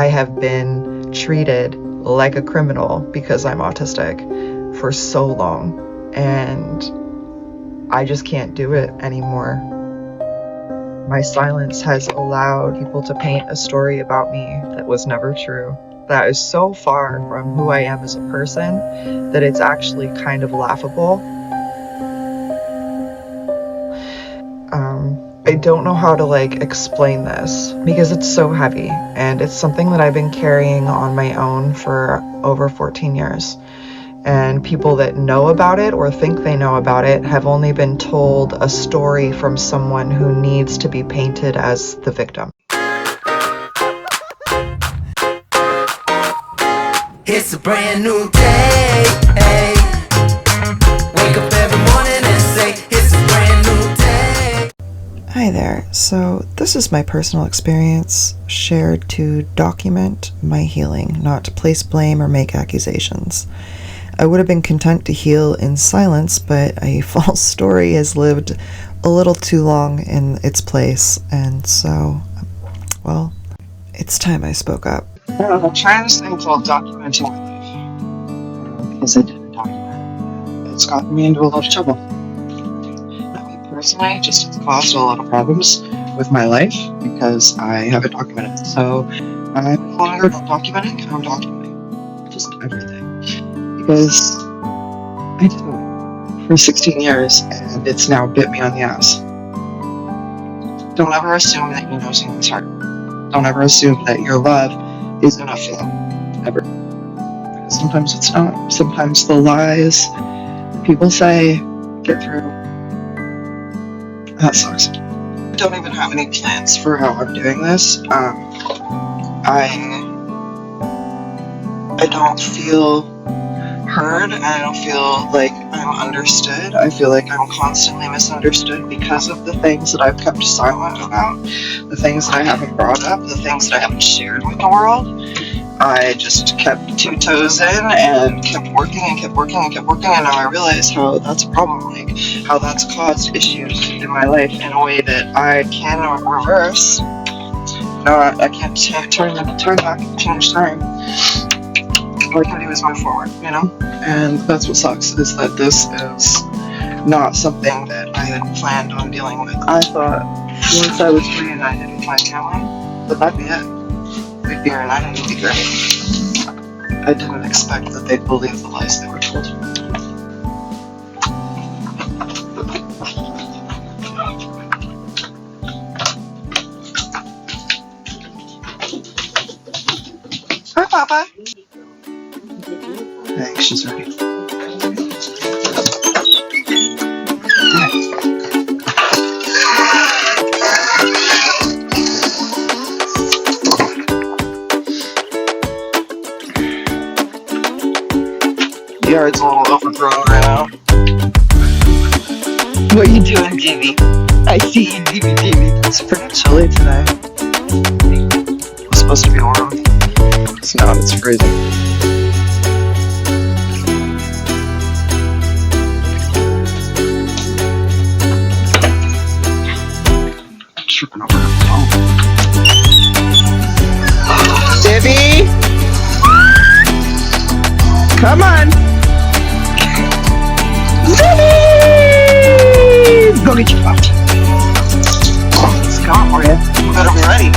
I have been treated like a criminal because I'm autistic for so long, and I just can't do it anymore. My silence has allowed people to paint a story about me that was never true, that is so far from who I am as a person that it's actually kind of laughable. I don't know how to explain this because it's so heavy, and it's something that I've been carrying on my own for over 14 years. And people that know about it or think they know about it have only been told a story from someone who needs to be painted as the victim. It's a brand new day. Wake up every morning and say it's a brand new day. Hi there. So this is my personal experience shared to document my healing, not to place blame or make accusations. I would have been content to heal in silence, but a false story has lived a little too long in its place, and so, well, it's time I spoke up. I'm trying this thing called documenting my life, because I didn't document it. It's gotten me into a lot of trouble. Not me personally, just it's caused a lot of problems with my life because I haven't documented it. So I'm no longer documenting, I'm documenting just everything. Because I did it for 16 years and it's now bit me on the ass. Don't ever assume that you know someone's heart. Don't ever assume that your love is enough for them. Ever. Because sometimes it's not. Sometimes the lies people say get through. That sucks. I don't even have any plans for how I'm doing this. I don't feel heard, and I don't feel like I'm understood. I feel like I'm constantly misunderstood because of the things that I've kept silent about, the things that I haven't brought up, the things that I haven't shared with the world. I just kept 2 toes in and kept working and kept working and kept working, and now I realize how that's a problem, how that's caused issues in my life in a way that I cannot reverse. I can't turn back and change time. All I can do is move forward, And that's what sucks, is that this is not something that I had planned on dealing with. I thought once I was reunited with my family, that'd be it. We'd be reunited and be great. I didn't expect that they'd believe the lies they were told. Hi, Papa. I think she's ready. The yard's a little overgrown right now. What are you doing, Jimmy? I see you, Jimmy. It's pretty chilly today. It's supposed to be warm. It's not, it's freezing. Tripping over her phone. Debbie! Come on! Debbie! Go get your phone. It's coming for you. You better be ready.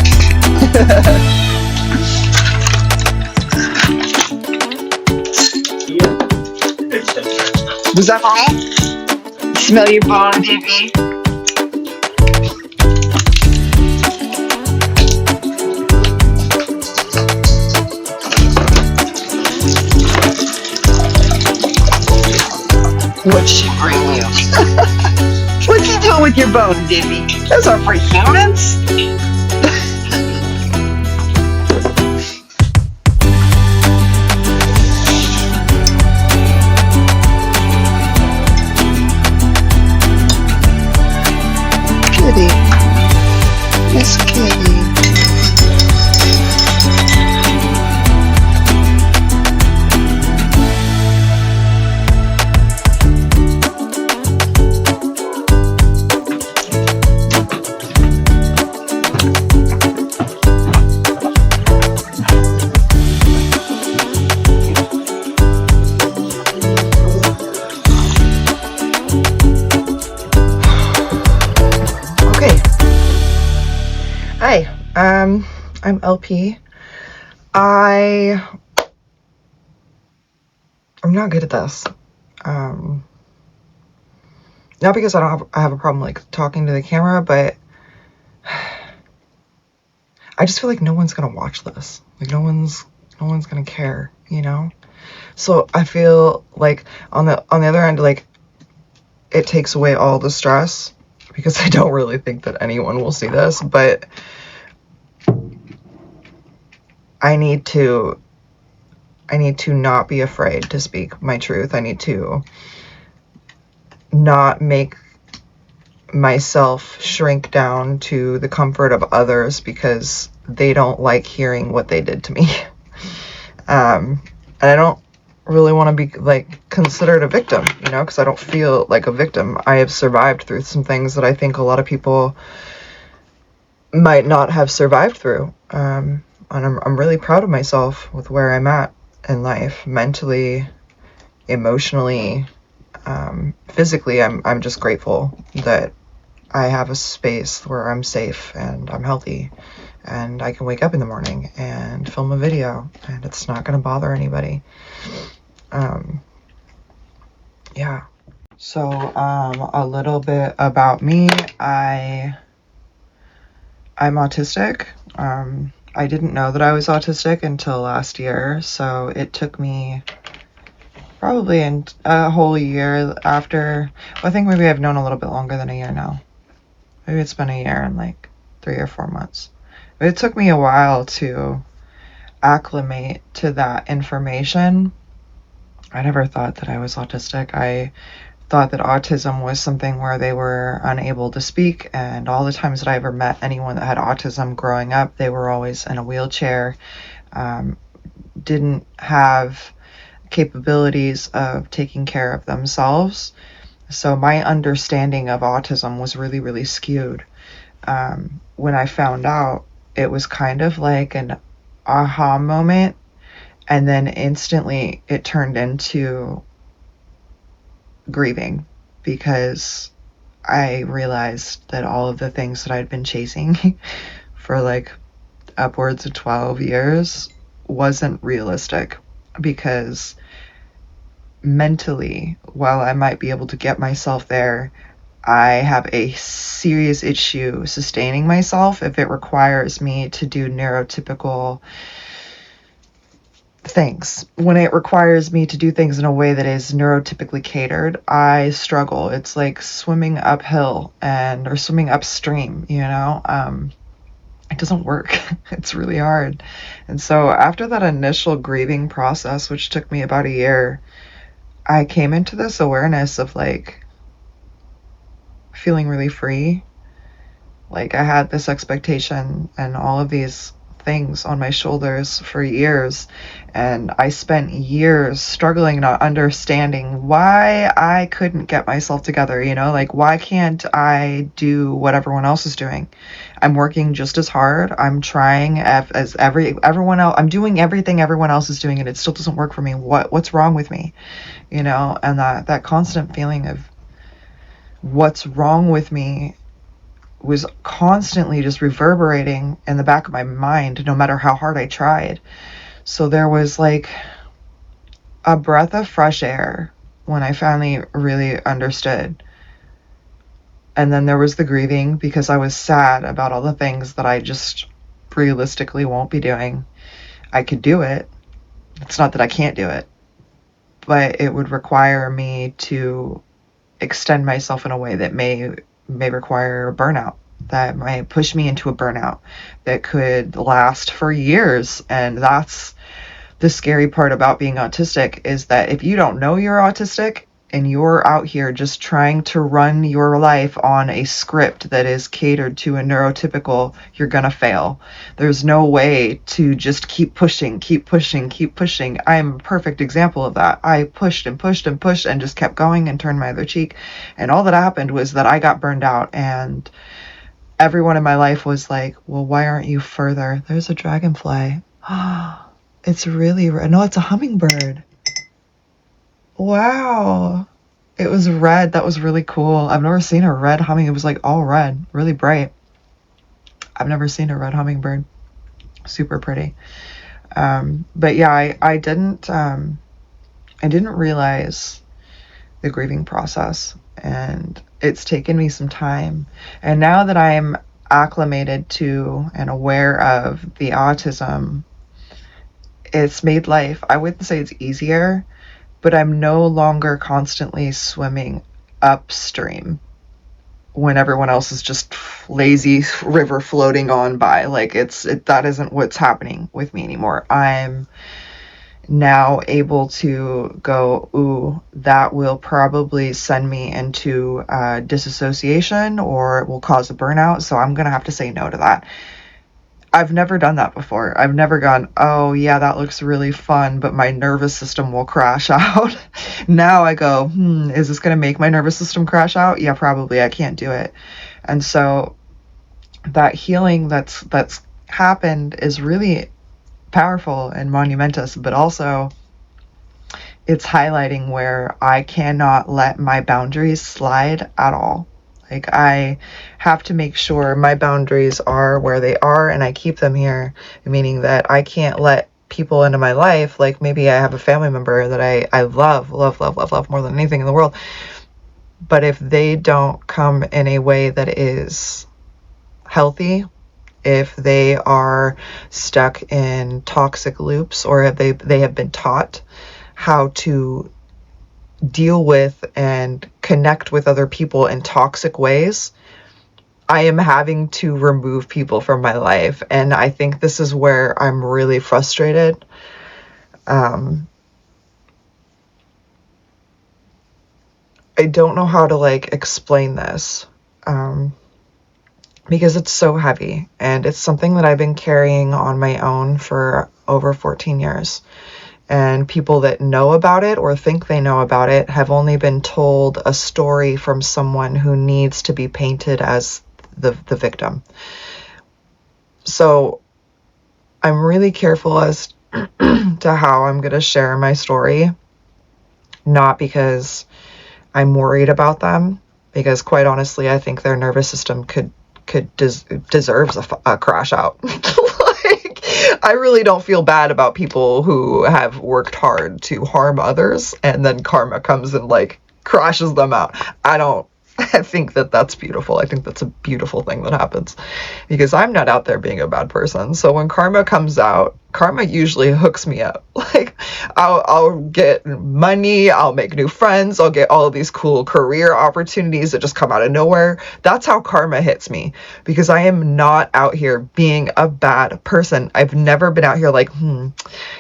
Was that for me? Smell your bone, Debbie. What'd she bring you? What's he doing with your bone, Debbie? Those aren't for humans. Kitty. Miss Kitty. I'm LP. I'm not good at this. Not because I have a problem like talking to the camera, but I just feel like no one's gonna watch this. Like no one's gonna care, you know? So I feel like on the other end, like it takes away all the stress because I don't really think that anyone will see this, but I need to not be afraid to speak my truth. I need to not make myself shrink down to the comfort of others because they don't like hearing what they did to me. And I don't really want to be like considered a victim, you know, because I don't feel like a victim. I have survived through some things that I think a lot of people might not have survived through. And I'm really proud of myself with where I'm at in life, mentally, emotionally, physically. I'm just grateful that I have a space where I'm safe and I'm healthy and I can wake up in the morning and film a video and it's not going to bother anybody. Yeah. So, a little bit about me. I'm autistic. I didn't know that I was autistic until last year, so it took me probably a whole year after. Well, I think maybe I've known a little bit longer than a year now. Maybe it's been a year and like 3 or 4 months. But it took me a while to acclimate to that information. I never thought that I was autistic. I thought that autism was something where they were unable to speak, and all the times that I ever met anyone that had autism growing up, they were always in a wheelchair, didn't have capabilities of taking care of themselves. So my understanding of autism was really, really skewed. When I found out, it was kind of like an aha moment, and then instantly it turned into grieving because I realized that all of the things that I'd been chasing for like upwards of 12 years wasn't realistic, because mentally, while I might be able to get myself there, I have a serious issue sustaining myself if it requires me to do neurotypical things. When it requires me to do things in a way that is neurotypically catered, I struggle. It's like swimming uphill or swimming upstream, you know? It doesn't work. It's really hard. And so after that initial grieving process, which took me about a year, I came into this awareness of like feeling really free. Like I had this expectation and all of these things on my shoulders for years, and I spent years struggling, not understanding why I couldn't get myself together, you know, like why can't I do what everyone else is doing? I'm working just as hard. I'm trying as everyone else. I'm doing everything everyone else is doing, and it still doesn't work for me. What's wrong with me? You know, and that constant feeling of what's wrong with me was constantly just reverberating in the back of my mind, no matter how hard I tried. So there was like a breath of fresh air when I finally really understood. And then there was the grieving, because I was sad about all the things that I just realistically won't be doing. I could do it. It's not that I can't do it, but it would require me to extend myself in a way that may require a burnout, that might push me into a burnout that could last for years. And that's the scary part about being autistic, is that if you don't know you're autistic and you're out here just trying to run your life on a script that is catered to a neurotypical, you're gonna fail. There's no way to just keep pushing. I'm a perfect example of that. I pushed and pushed and pushed and just kept going and turned my other cheek. And all that happened was that I got burned out, and everyone in my life was like, well, why aren't you further? There's a dragonfly. It's really, no, it's a hummingbird. Wow. It was red. That was really cool. I've never seen a red humming. It was like all red, really bright. I've never seen a red hummingbird. super pretty. But yeah, I didn't realize the grieving process, and it's taken me some time. And now that I'm acclimated to and aware of the autism, it's made life, I wouldn't say it's easier, but I'm no longer constantly swimming upstream when everyone else is just lazy river floating on by. Like that isn't what's happening with me anymore. I'm now able to go, ooh, that will probably send me into disassociation, or it will cause a burnout, so I'm gonna have to say no to that. I've never done that before. I've never gone, oh yeah, that looks really fun, but my nervous system will crash out. Now I go, is this gonna make my nervous system crash out? Yeah, probably. I can't do it. And so that healing that's happened is really powerful and monumentous, but also it's highlighting where I cannot let my boundaries slide at all. Like, I have to make sure my boundaries are where they are and I keep them here, meaning that I can't let people into my life. Like, maybe I have a family member that I love more than anything in the world. But if they don't come in a way that is healthy, if they are stuck in toxic loops, or if they have been taught how to deal with and connect with other people in toxic ways, I am having to remove people from my life. And I think this is where I'm really frustrated. I don't know how to explain this, because it's so heavy, and it's something that I've been carrying on my own for over 14 years. And people that know about it or think they know about it have only been told a story from someone who needs to be painted as the victim. So I'm really careful as to how I'm going to share my story, not because I'm worried about them, because quite honestly, I think their nervous system deserves a crash out. I really don't feel bad about people who have worked hard to harm others and then karma comes and crashes them out. I think that that's beautiful. I think that's a beautiful thing that happens, because I'm not out there being a bad person. So when karma comes out, karma usually hooks me up. I'll get money, I'll make new friends, I'll get all of these cool career opportunities that just come out of nowhere. That's how karma hits me, because I am not out here being a bad person. I've never been out here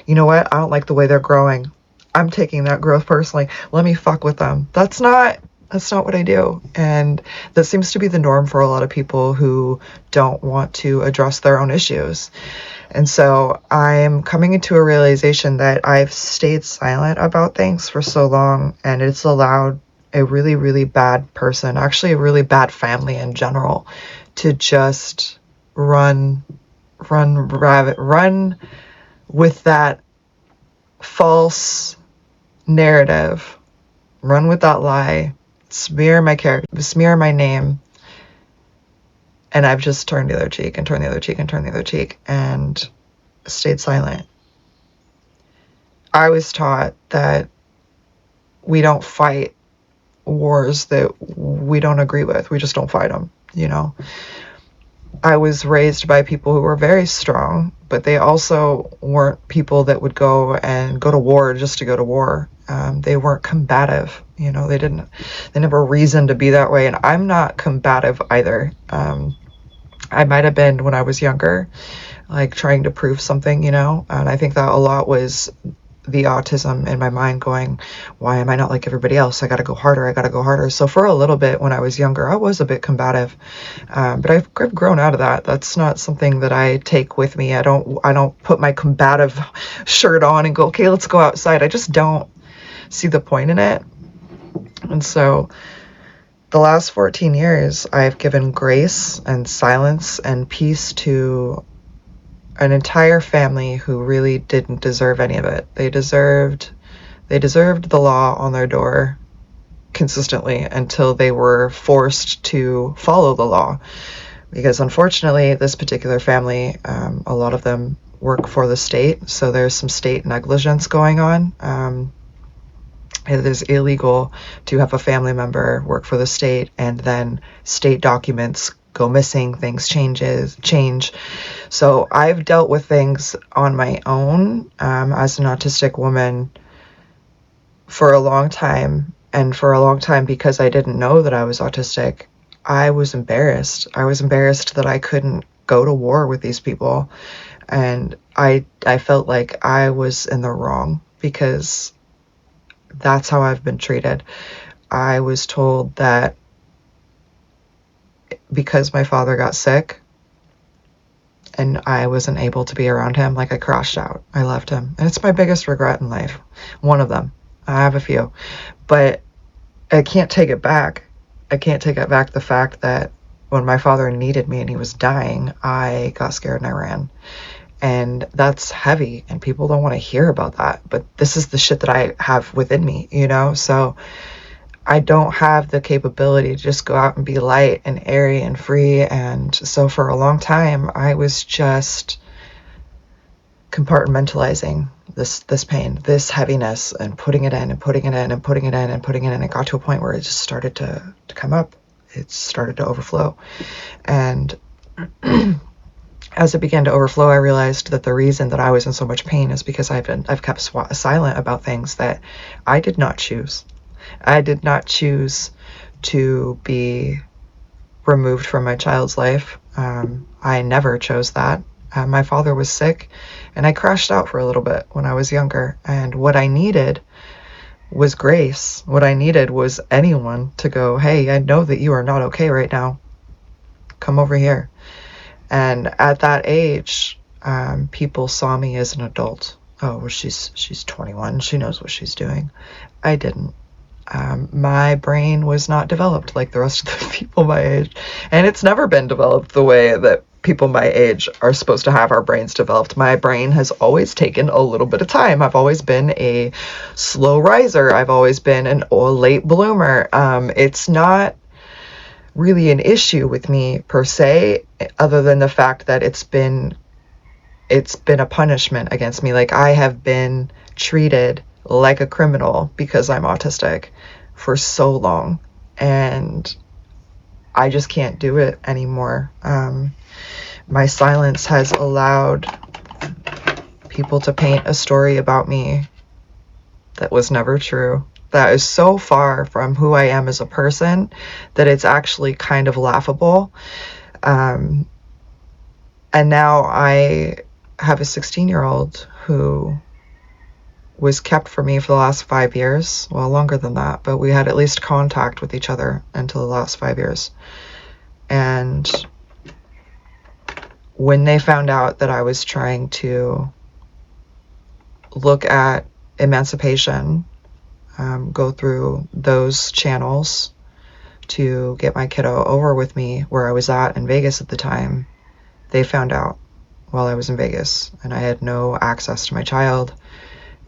you know what? I don't like the way they're growing. I'm taking that growth personally. Let me fuck with them. That's not what I do. And that seems to be the norm for a lot of people who don't want to address their own issues. And so I'm coming into a realization that I've stayed silent about things for so long, and it's allowed a really, really bad person, actually a really bad family in general, to just run with that false narrative, run with that lie, smear my character, smear my name. And I've just turned the other cheek and turned the other cheek and turned the other cheek and stayed silent. I was taught that we don't fight wars that we don't agree with. We just don't fight them, you know. I was raised by people who were very strong, but they also weren't people that would go to war just to go to war. They weren't combative, you know. They never reasoned to be that way, and I'm not combative either. I might have been when I was younger, trying to prove something, you know, and I think that a lot was the autism in my mind going, why am I not like everybody else? I gotta go harder. So for a little bit when I was younger, I was a bit combative, but I've grown out of that. That's not something that I take with me. I don't put my combative shirt on and go, okay, let's go outside. I just don't see the point in it. And so the last 14 years, I've given grace and silence and peace to an entire family who really didn't deserve any of it. They deserved the law on their door consistently until they were forced to follow the law, because unfortunately this particular family, a lot of them work for the state, so there's some state negligence going on. It is illegal to have a family member work for the state and then state documents go missing, things change. So I've dealt with things on my own as an autistic woman for a long time. And for a long time, because I didn't know that I was autistic, I was embarrassed. I was embarrassed that I couldn't go to war with these people. And I felt like I was in the wrong because that's how I've been treated. I was told that because my father got sick and I wasn't able to be around him, like I crashed out. I left him. And it's my biggest regret in life. One of them. I have a few. But I can't take it back. I can't take it back the fact that when my father needed me and he was dying, I got scared and I ran. And that's heavy and people don't want to hear about that. But this is the shit that I have within me, you know? So I don't have the capability to just go out and be light and airy and free. And so for a long time, I was just compartmentalizing this pain, this heaviness, and putting it in and putting it in and putting it in and putting it in. It got to a point where it just started to come up. It started to overflow. And as it began to overflow, I realized that the reason that I was in so much pain is because I've kept silent about things that I did not choose. I did not choose to be removed from my child's life. I never chose that. My father was sick, and I crashed out for a little bit when I was younger. And what I needed was grace. What I needed was anyone to go, hey, I know that you are not okay right now. Come over here. And at that age, people saw me as an adult. Oh, well, she's 21. She knows what she's doing. I didn't. My brain was not developed like the rest of the people my age. And it's never been developed the way that people my age are supposed to have our brains developed. My brain has always taken a little bit of time. I've always been a slow riser. I've always been a late bloomer. It's not really an issue with me per se, other than the fact that it's been a punishment against me. Like, I have been treated like a criminal because I'm autistic for so long, and I just can't do it anymore. My silence has allowed people to paint a story about me that was never true, that is so far from who I am as a person that it's actually kind of laughable. And now I have a 16-year-old who was kept from me for the last 5 years. Well, longer than that, but we had at least contact with each other until the last 5 years. And when they found out that I was trying to look at emancipation, go through those channels to get my kiddo over with me where I was at in Vegas at the time, they found out while I was in Vegas, and I had no access to my child,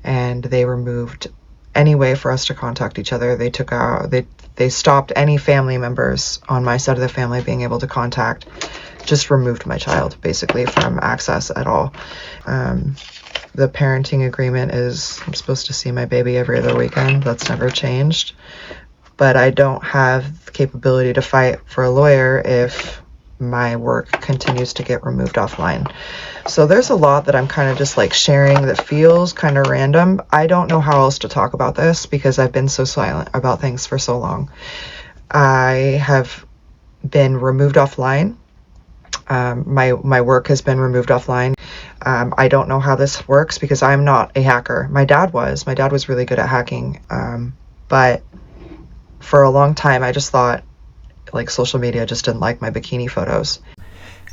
and they removed any way for us to contact each other. They took out, they stopped any family members on my side of the family being able to contact, just removed my child basically from access at all. The parenting agreement is I'm supposed to see my baby every other weekend. That's never changed. But I don't have the capability to fight for a lawyer if my work continues to get removed offline. So there's a lot that I'm kind of just like sharing that feels kind of random. I don't know how else to talk about this because I've been so silent about things for so long. I have been removed offline. My work has been removed offline. I don't know how this works because I'm not a hacker. My dad was really good at hacking. But for a long time, I just thought like social media just didn't like my bikini photos.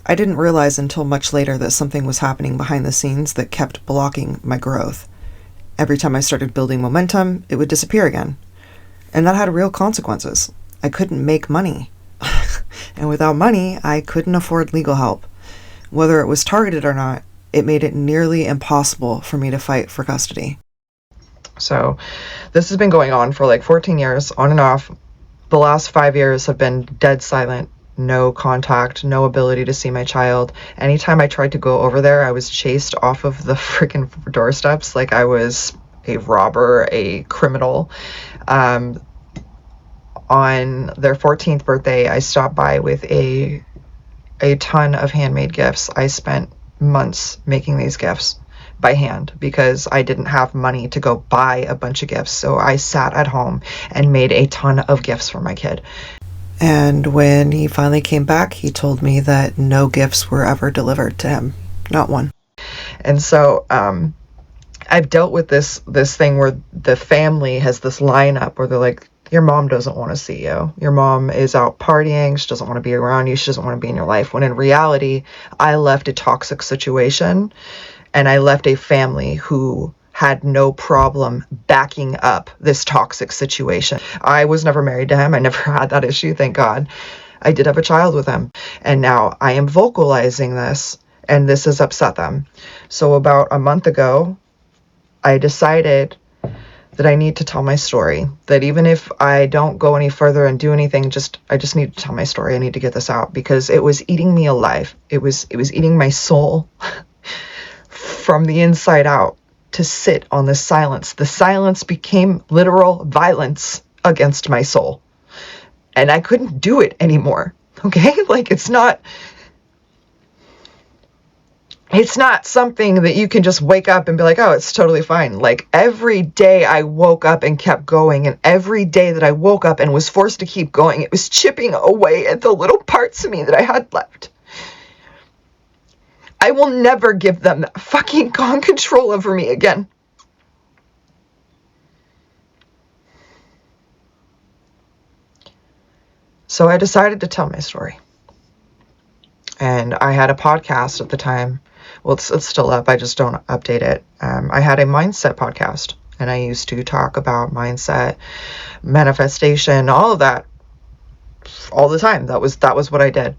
I didn't realize until much later that something was happening behind the scenes that kept blocking my growth. Every time I started building momentum, it would disappear again. And that had real consequences. I couldn't make money. And without money, I couldn't afford legal help. Whether it was targeted or not, it made it nearly impossible for me to fight for custody. So this has been going on for like 14 years, on and off. The last 5 years have been dead silent. no contact, no ability to see my child. Anytime I tried to go over there, I was chased off of the freaking doorsteps like I was a robber, a criminal. On their 14th birthday, I stopped by with a ton of handmade gifts. I spent months making these gifts by hand because I didn't have money to go buy a bunch of gifts. So I sat at home and made a ton of gifts for my kid. And when he finally came back, he told me that no gifts were ever delivered to him. Not one. And so I've dealt with this thing where the family has this lineup where they're like, your mom doesn't want to see you. Your mom is out partying. She doesn't want to be around you. She doesn't want to be in your life. When in reality, I left a toxic situation and I left a family who had no problem backing up this toxic situation. I was never married to him. I never had that issue, thank God. I did have a child with him. And now I am vocalizing this, and this has upset them. So about a month ago, I decided that I need to tell my story, that even if I don't go any further and do anything, I just need to tell my story. I need to get this out because it was eating me alive. It was eating my soul from the inside out to sit on this silence. The silence became literal violence against my soul. And I couldn't do it anymore. Okay? Like it's not something that you can just wake up and be like, oh, it's totally fine. Like every day I woke up and kept going, and every day that I woke up and was forced to keep going, it was chipping away at the little parts of me that I had left. I will never give them that fucking control over me again. So I decided to tell my story. And I had a podcast at the time. Well, it's still up. I just don't update it. I had a mindset podcast, and I used to talk about mindset, manifestation, all of that, all the time. That was what I did.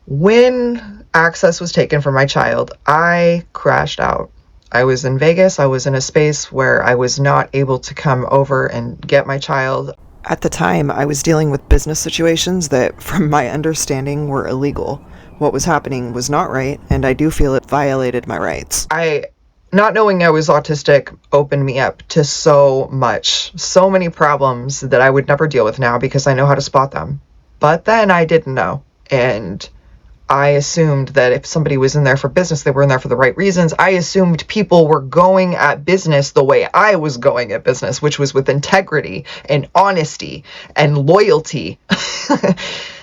When access was taken from my child, I crashed out. I was in Vegas. I was in a space where I was not able to come over and get my child. At the time, I was dealing with business situations that, from my understanding, were illegal. What was happening was not right, and I do feel it violated my rights. Not knowing I was autistic opened me up to so many problems that I would never deal with now because I know how to spot them. But then I didn't know, and I assumed that if somebody was in there for business, they were in there for the right reasons. I assumed people were going at business the way I was going at business, which was with integrity and honesty and loyalty.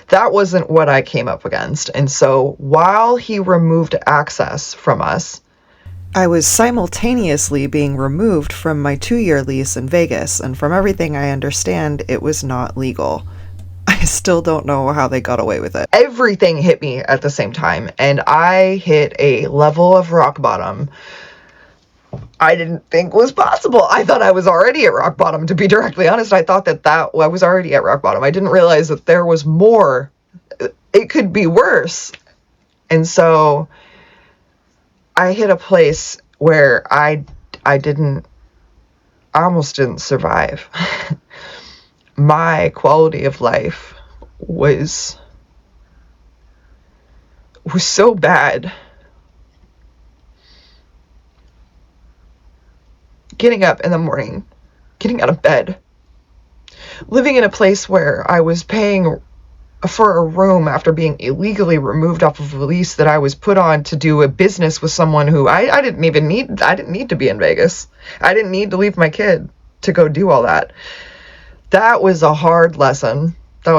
That wasn't what I came up against. And so while he removed access from us, I was simultaneously being removed from my 2-year lease in Vegas, and from everything I understand, it was not legal. I still don't know how they got away with it. Everything hit me at the same time, and I hit a level of rock bottom I didn't think was possible. I thought I was already at rock bottom, to be directly honest. I thought that I was already at rock bottom. I didn't realize that there was more. It could be worse. And so I hit a place where I almost didn't survive. My quality of life was so bad. Getting up in the morning, getting out of bed, living in a place where I was paying for a room after being illegally removed off of a lease that I was put on to do a business with someone who I didn't need to be in Vegas. I didn't need to leave my kid to go do all that. That was a hard lesson. And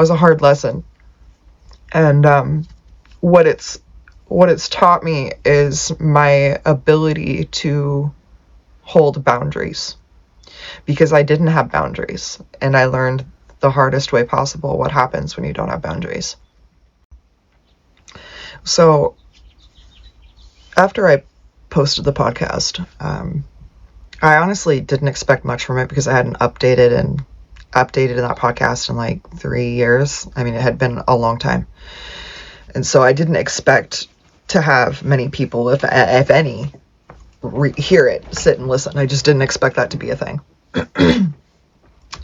what it's taught me is my ability to hold boundaries, because I didn't have boundaries, and I learned the hardest way possible what happens when you don't have boundaries. So after I posted the podcast, I honestly didn't expect much from it because I hadn't updated in that podcast in like 3 years. I mean, it had been a long time. And so I didn't expect to have many people, if any, hear it, sit and listen. I just didn't expect that to be a thing.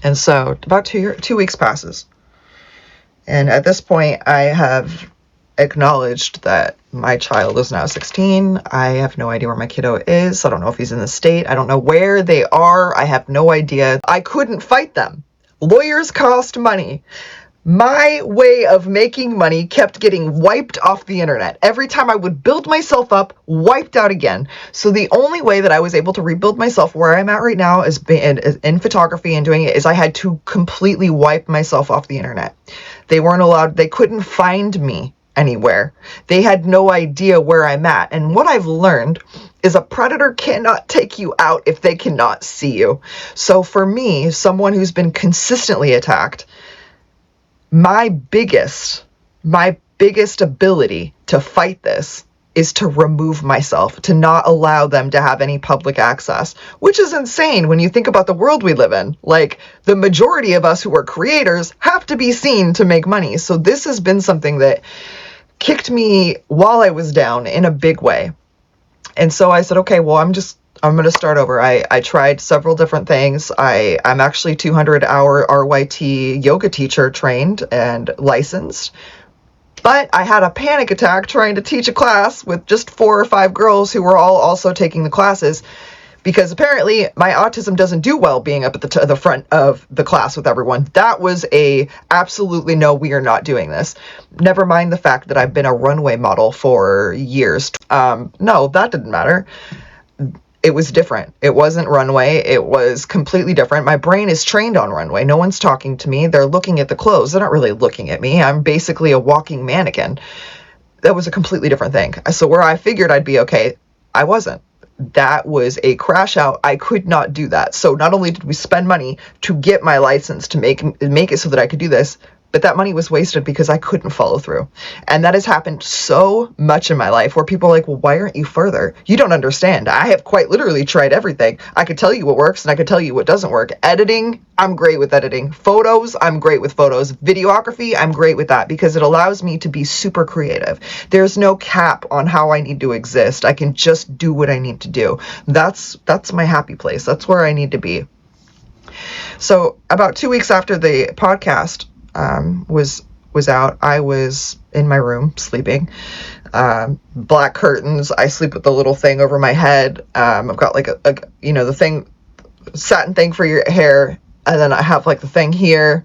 And so about 2 weeks passes, And at this point, I have acknowledged that my child is now 16. I have no idea where my kiddo is. I don't know if he's in the state. I don't know where they are. I have no idea. I couldn't fight them. Lawyers cost money. My way of making money kept getting wiped off the internet. Every time I would build myself up, wiped out again. So the only way that I was able to rebuild myself where I'm at right now is in photography and doing it is I had to completely wipe myself off the internet. They weren't allowed, they couldn't find me anywhere. They had no idea where I'm at. And what I've learned is a predator cannot take you out if they cannot see you. So for me, someone who's been consistently attacked, my biggest ability to fight this is to remove myself, to not allow them to have any public access, which is insane when you think about the world we live in. Like, the majority of us who are creators have to be seen to make money. So this has been something that kicked me while I was down in a big way. And so I said, okay, well, I'm going to start over. I tried several different things. I'm actually 200-hour RYT yoga teacher trained and licensed. But I had a panic attack trying to teach a class with just 4 or 5 girls who were all also taking the classes, because apparently my autism doesn't do well being up at the front of the class with everyone. That was a absolutely no, we are not doing this. Never mind the fact that I've been a runway model for years. No, that didn't matter. It was different. It wasn't runway. It was completely different. My brain is trained on runway. No one's talking to me. They're looking at the clothes. They're not really looking at me. I'm basically a walking mannequin. That was a completely different thing. So where I figured I'd be okay, I wasn't. That was a crash out. I could not do that. So not only did we spend money to get my license to make it so that I could do this, but that money was wasted because I couldn't follow through. And that has happened so much in my life where people are like, well, why aren't you further? You don't understand. I have quite literally tried everything. I could tell you what works and I could tell you what doesn't work. Editing, I'm great with editing. Photos, I'm great with photos. Videography, I'm great with that because it allows me to be super creative. There's no cap on how I need to exist. I can just do what I need to do. That's my happy place. That's where I need to be. So about 2 weeks after the podcast was out, I was in my room sleeping. Black curtains. I sleep with the little thing over my head. I've got like a the thing, satin thing for your hair, and then I have like the thing here.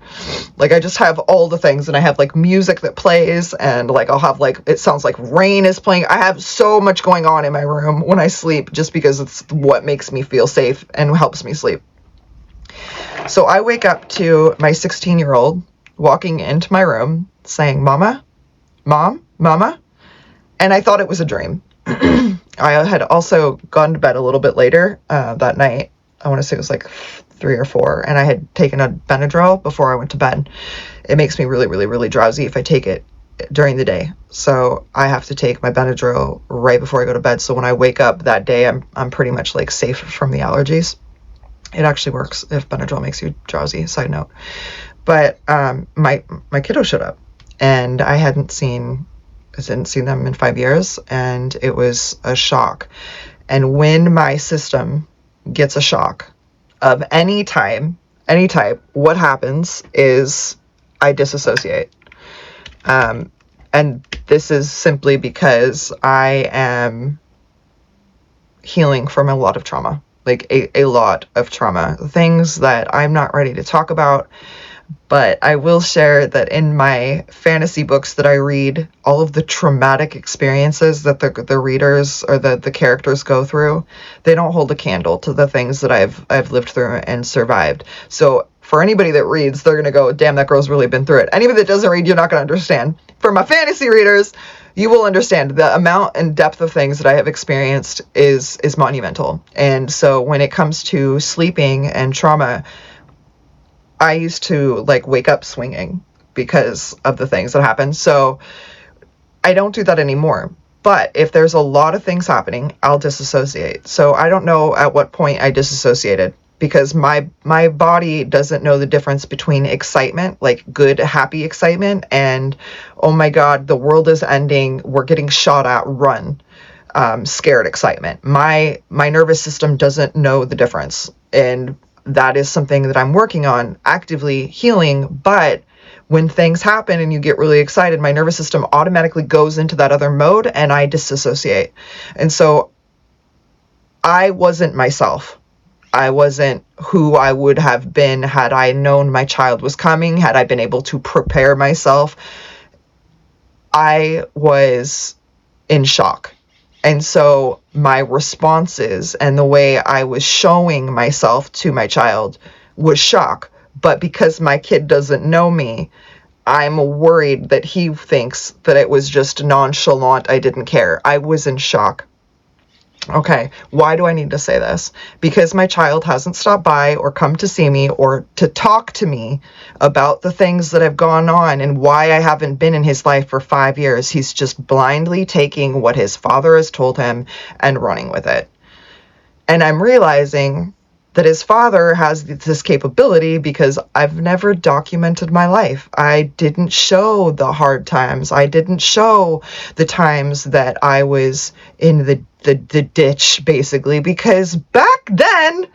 Like, I just have all the things, and I have like music that plays, and like I'll have like, it sounds like rain is playing. I have so much going on in my room when I sleep, just because it's what makes me feel safe and helps me sleep. So I wake up to my 16-year-old walking into my room saying, Mama, Mom, Mama. And I thought it was a dream. I had also gone to bed a little bit later that night. I want to say it was like 3 or 4. And I had taken a Benadryl before I went to bed. It makes me really, really, really drowsy if I take it during the day. So I have to take my Benadryl right before I go to bed. So when I wake up that day, I'm pretty much like safe from the allergies. It actually works if Benadryl makes you drowsy, side note. But my kiddo showed up, and I hadn't seen them in 5 years, and it was a shock. And when my system gets a shock of any type, what happens is I disassociate. And this is simply because I am healing from a lot of trauma, like a lot of trauma, things that I'm not ready to talk about. But I will share that in my fantasy books that I read, all of the traumatic experiences that the readers or the characters go through, they don't hold a candle to the things that I've lived through and survived. So for anybody that reads, they're going to go, damn, that girl's really been through it. Anybody that doesn't read, you're not going to understand. For my fantasy readers, you will understand the amount and depth of things that I have experienced is monumental. And so when it comes to sleeping and trauma, I used to like wake up swinging because of the things that happened. So I don't do that anymore. But if there's a lot of things happening, I'll disassociate. So I don't know at what point I disassociated, because my body doesn't know the difference between excitement, like good, happy excitement, and, oh my God, the world is ending, we're getting shot at, run, scared excitement. My nervous system doesn't know the difference. And that is something that I'm working on, actively healing. But when things happen and you get really excited, my nervous system automatically goes into that other mode and I disassociate. And so I wasn't myself. I wasn't who I would have been had I known my child was coming, had I been able to prepare myself. I was in shock. And so my responses and the way I was showing myself to my child was shock. But because my kid doesn't know me, I'm worried that he thinks that it was just nonchalant. I didn't care. I was in shock. Okay, why do I need to say this? Because my child hasn't stopped by or come to see me or to talk to me about the things that have gone on and why I haven't been in his life for 5 years. He's just blindly taking what his father has told him and running with it. And I'm realizing that his father has this capability because I've never documented my life. I didn't show the hard times. I didn't show the times that I was in the ditch, basically, because back in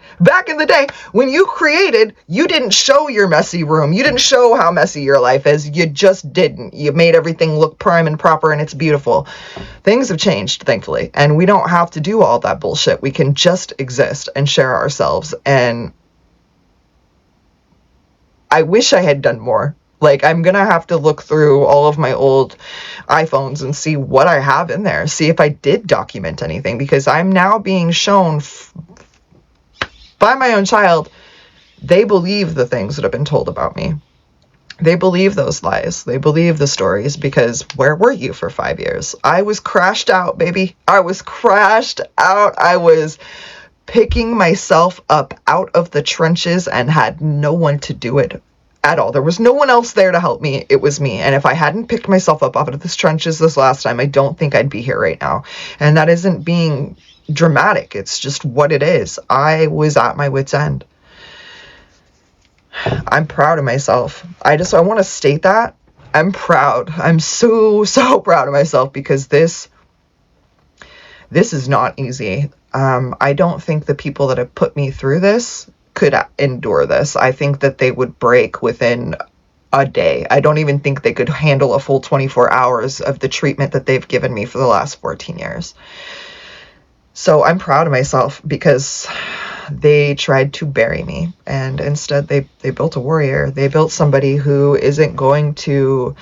the day, when you created, you didn't show your messy room. You didn't show how messy your life is. You just didn't. You made everything look prime and proper and it's beautiful. Things have changed, thankfully, and we don't have to do all that bullshit. We can just exist and share ourselves. And I wish I had done more. Like, I'm gonna have to look through all of my old iPhones and see what I have in there, see if I did document anything, because I'm now being shown by my own child, they believe the things that have been told about me. They believe those lies. They believe the stories, because where were you for 5 years? I was crashed out, baby. I was crashed out. I was picking myself up out of the trenches and had no one to do it at all. There was no one else there to help me. It was me. And if I hadn't picked myself up out of the trenches this last time, I don't think I'd be here right now. And that isn't being dramatic. It's just what it is. I was at my wit's end. I'm proud of myself. I want to state that. I'm proud. I'm so proud of myself, because this is not easy. I don't think the people that have put me through this could endure this. I think that they would break within a day. I don't even think they could handle a full 24 hours of the treatment that they've given me for the last 14 years. So I'm proud of myself, because they tried to bury me, and instead they built a warrior. They built somebody who isn't going to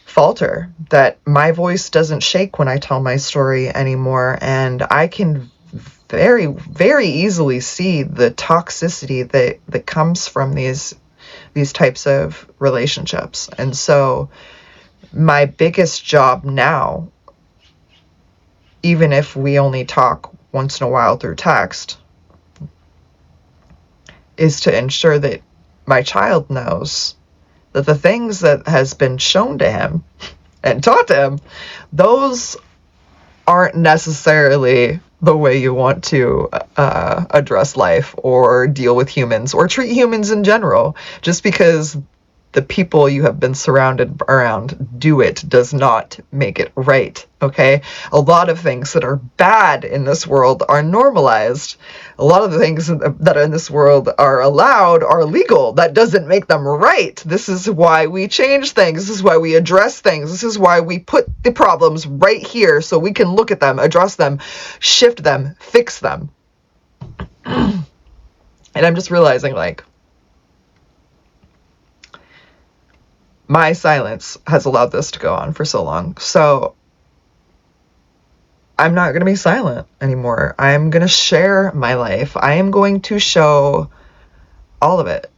falter, that my voice doesn't shake when I tell my story anymore. And I can very, very easily see the toxicity that comes from these types of relationships. And so my biggest job now, even if we only talk once in a while through text, is to ensure that my child knows that the things that has been shown to him and taught to him, those aren't necessarily the way you want to address life or deal with humans or treat humans in general. Just because the people you have been surrounded around do it does not make it right, okay? A lot of things that are bad in this world are normalized. A lot of the things that are in this world are allowed, are legal. That doesn't make them right. This is why we change things. This is why we address things. This is why we put the problems right here so we can look at them, address them, shift them, fix them. And I'm just realizing, like, my silence has allowed this to go on for so long. So I'm not going to be silent anymore. I'm going to share my life. I am going to show all of it,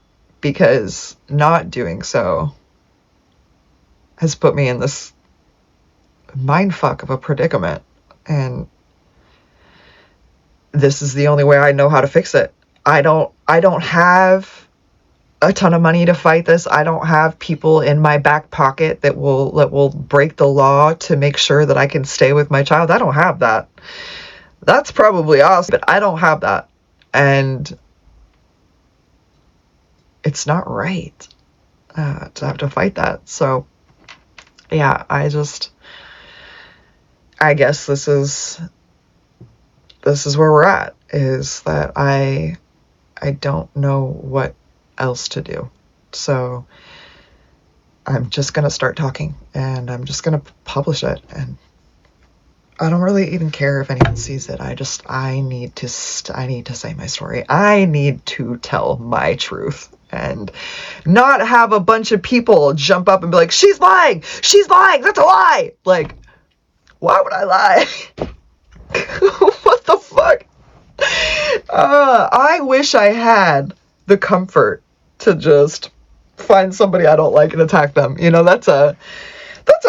because not doing so has put me in this mindfuck of a predicament. And this is the only way I know how to fix it. I don't have a ton of money to fight this. I don't have people in my back pocket that will break the law to make sure that I can stay with my child. I don't have that. That's probably awesome, but I don't have that. And it's not right to have to fight that. So yeah, I guess this is where we're at, is that I don't know what else to do. So I'm just going to start talking, and I'm just going to publish it. And I don't really even care if anyone sees it. I need to say my story. I need to tell my truth and not have a bunch of people jump up and be like, she's lying, that's a lie. Like, why would I lie? What the fuck? I wish I had the comfort to just find somebody I don't like and attack them. You know, that's a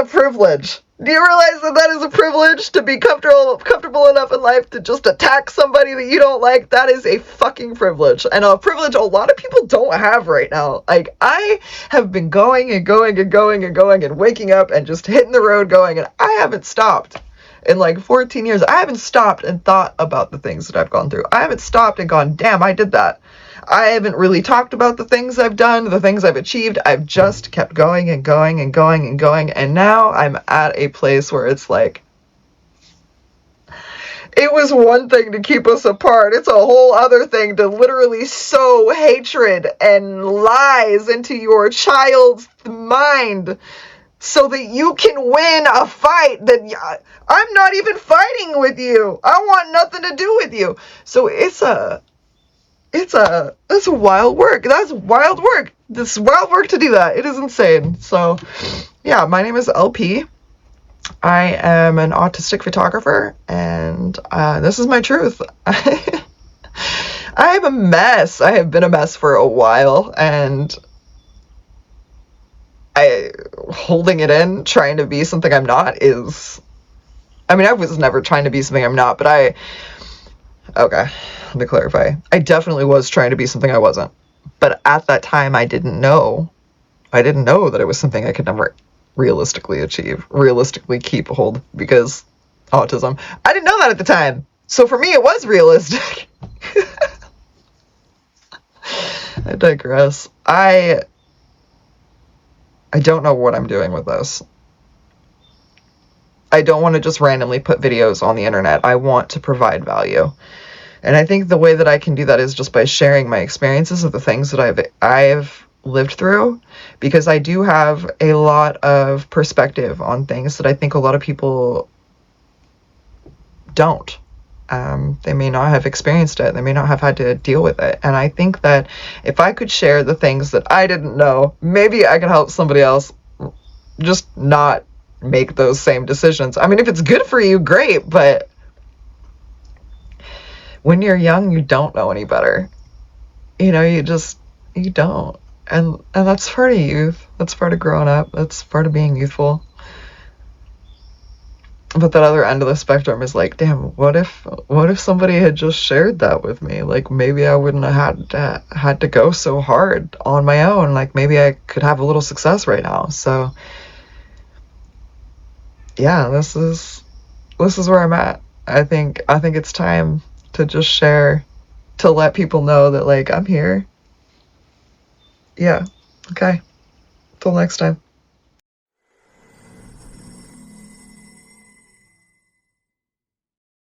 privilege. Do you realize that is a privilege, to be comfortable enough in life to just attack somebody that you don't like? That is a fucking privilege, and a privilege a lot of people don't have right now. Like, I have been going and waking up and just hitting the road going, and I haven't stopped. In like 14 years, I haven't stopped and thought about the things that I've gone through. I haven't stopped and gone, damn, I did that. I haven't really talked about the things I've done, the things I've achieved. I've just kept going. And now I'm at a place where it's like, it was one thing to keep us apart. It's a whole other thing to literally sow hatred and lies into your child's mind so that you can win a fight that I'm not even fighting with you. I want nothing to do with you. So it's a wild work. That's wild work. This wild work to do that. It is insane. So yeah, my name is LP. I am an autistic photographer, and this is my truth. I am a mess. I have been a mess for a while, and holding it in, trying to be something I'm not is, I mean, I was never trying to be something I'm not, but okay, let me clarify. I definitely was trying to be something I wasn't. But at that time, I didn't know that it was something I could never realistically achieve, realistically keep a hold, because autism. I didn't know that at the time. So for me, it was realistic. I digress. I don't know what I'm doing with this. I don't want to just randomly put videos on the internet. I want to provide value. And I think the way that I can do that is just by sharing my experiences of the things that I've lived through, because I do have a lot of perspective on things that I think a lot of people don't. They may not have experienced it. They may not have had to deal with it. And I think that if I could share the things that I didn't know, maybe I could help somebody else just not make those same decisions. I mean, if it's good for you, great. But when you're young, you don't know any better. You know, you don't. And that's part of youth. That's part of growing up. That's part of being youthful. But that other end of the spectrum is like, damn, what if somebody had just shared that with me? Like, maybe I wouldn't have had to go so hard on my own. Like, maybe I could have a little success right now. So yeah, this is where I'm at. I think it's time to just share, to let people know that, like, I'm here. Yeah. Okay. Till next time.